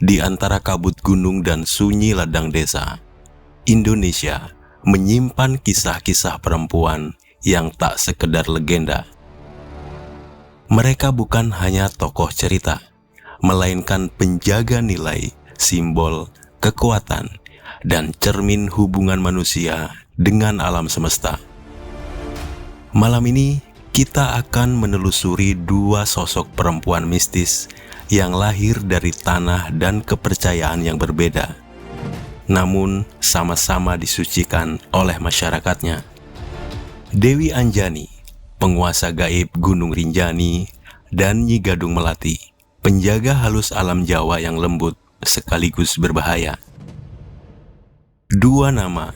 Di antara kabut gunung dan sunyi ladang desa, Indonesia menyimpan kisah-kisah perempuan yang tak sekedar legenda. Mereka bukan hanya tokoh cerita, melainkan penjaga nilai, simbol, kekuatan, dan cermin hubungan manusia dengan alam semesta. Malam ini, kita akan menelusuri dua sosok perempuan mistis yang lahir dari tanah dan kepercayaan yang berbeda, namun sama-sama disucikan oleh masyarakatnya. Dewi Anjani, penguasa gaib Gunung Rinjani, dan Nyi Gadung Melati, penjaga halus alam Jawa yang lembut sekaligus berbahaya. Dua nama,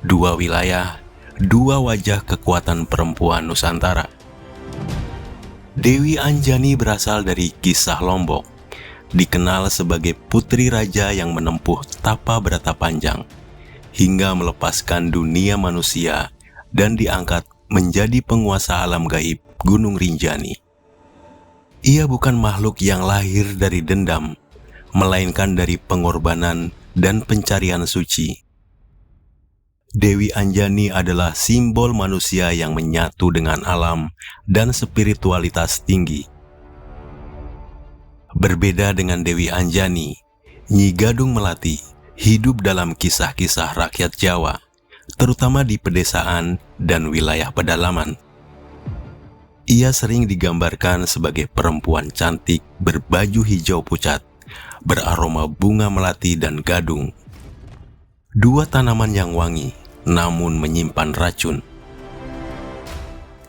dua wilayah, dua wajah kekuatan perempuan Nusantara. Dewi Anjani berasal dari kisah Lombok, dikenal sebagai putri raja yang menempuh tapa berata panjang, hingga melepaskan dunia manusia dan diangkat menjadi penguasa alam gaib Gunung Rinjani. Ia bukan makhluk yang lahir dari dendam, melainkan dari pengorbanan dan pencarian suci. Dewi Anjani adalah simbol manusia yang menyatu dengan alam dan spiritualitas tinggi. Berbeda dengan Dewi Anjani, Nyi Gadung Melati hidup dalam kisah-kisah rakyat Jawa, terutama di pedesaan dan wilayah pedalaman. Ia sering digambarkan sebagai perempuan cantik berbaju hijau pucat, beraroma bunga melati dan gadung. Dua tanaman yang wangi, namun menyimpan racun.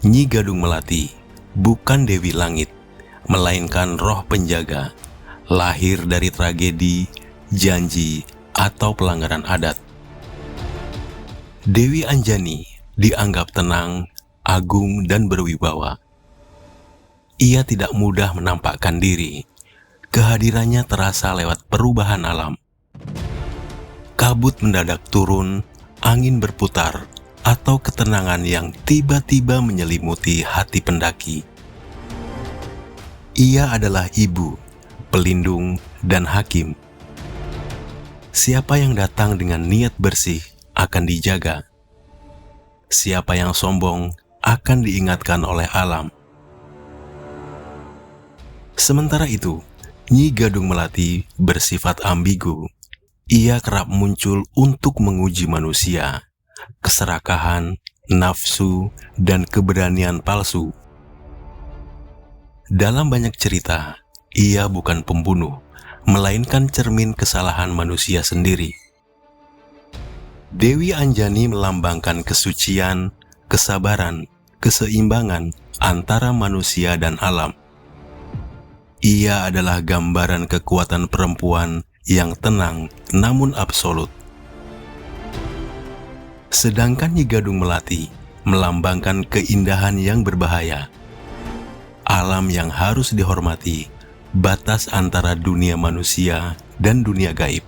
Nyi Gadung Melati bukan Dewi Langit, melainkan roh penjaga, lahir dari tragedi, janji, atau pelanggaran adat. Dewi Anjani dianggap tenang, agung, dan berwibawa. Ia tidak mudah menampakkan diri. Kehadirannya terasa lewat perubahan alam. Kabut mendadak turun, angin berputar, atau ketenangan yang tiba-tiba menyelimuti hati pendaki. Ia adalah ibu, pelindung, dan hakim. Siapa yang datang dengan niat bersih akan dijaga. Siapa yang sombong akan diingatkan oleh alam. Sementara itu, Nyi Gadung Melati bersifat ambigu. Ia kerap muncul untuk menguji manusia, keserakahan, nafsu, dan keberanian palsu. Dalam banyak cerita, ia bukan pembunuh, melainkan cermin kesalahan manusia sendiri. Dewi Anjani melambangkan kesucian, kesabaran, keseimbangan antara manusia dan alam. Ia adalah gambaran kekuatan perempuan yang tenang namun absolut. Sedangkan Nyi Gadung Melati melambangkan keindahan yang berbahaya, alam yang harus dihormati, batas antara dunia manusia dan dunia gaib.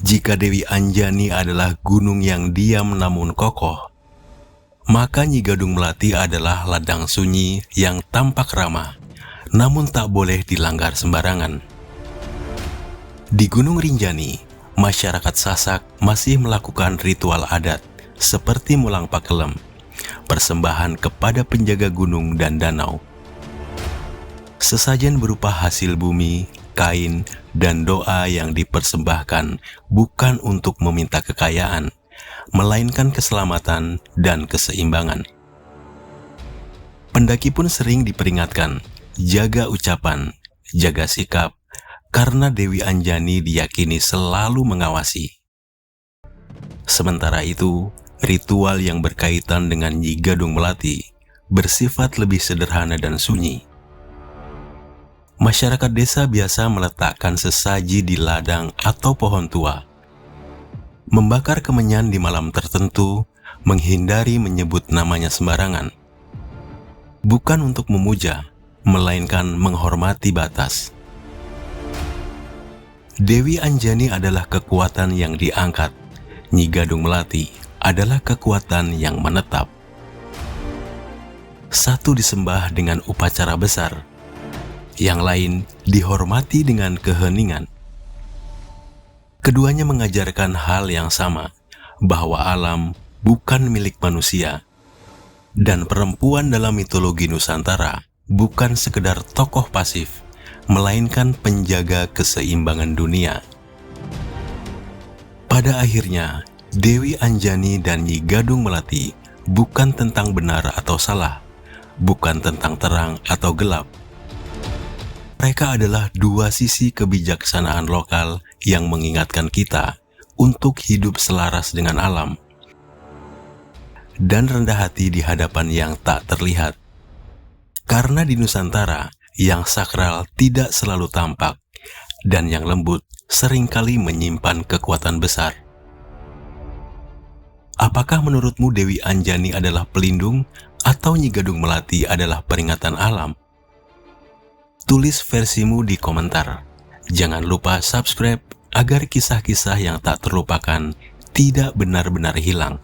Jika Dewi Anjani adalah gunung yang diam namun kokoh, maka Nyi Gadung Melati adalah ladang sunyi yang tampak ramah, namun tak boleh dilanggar sembarangan. Di Gunung Rinjani, masyarakat Sasak masih melakukan ritual adat seperti mulang pakelem, persembahan kepada penjaga gunung dan danau. Sesajen berupa hasil bumi, kain, dan doa yang dipersembahkan bukan untuk meminta kekayaan, melainkan keselamatan dan keseimbangan. Pendaki pun sering diperingatkan, jaga ucapan, jaga sikap, karena Dewi Anjani diyakini selalu mengawasi. Sementara itu, ritual yang berkaitan dengan Nyi Gadung Melati bersifat lebih sederhana dan sunyi. Masyarakat desa biasa meletakkan sesaji di ladang atau pohon tua, membakar kemenyan di malam tertentu, menghindari menyebut namanya sembarangan. Bukan untuk memuja, melainkan menghormati batas. Dewi Anjani adalah kekuatan yang diangkat, Nyi Gadung Melati adalah kekuatan yang menetap. Satu disembah dengan upacara besar, yang lain dihormati dengan keheningan. Keduanya mengajarkan hal yang sama, bahwa alam bukan milik manusia, dan perempuan dalam mitologi Nusantara bukan sekedar tokoh pasif, melainkan penjaga keseimbangan dunia. Pada akhirnya, Dewi Anjani dan Nyi Gadung Melati bukan tentang benar atau salah, bukan tentang terang atau gelap. Mereka adalah dua sisi kebijaksanaan lokal yang mengingatkan kita untuk hidup selaras dengan alam dan rendah hati di hadapan yang tak terlihat. Karena di Nusantara, yang sakral tidak selalu tampak, dan yang lembut seringkali menyimpan kekuatan besar. Apakah menurutmu Dewi Anjani adalah pelindung atau Nyi Gadung Melati adalah peringatan alam? Tulis versimu di komentar. Jangan lupa subscribe agar kisah-kisah yang tak terlupakan tidak benar-benar hilang.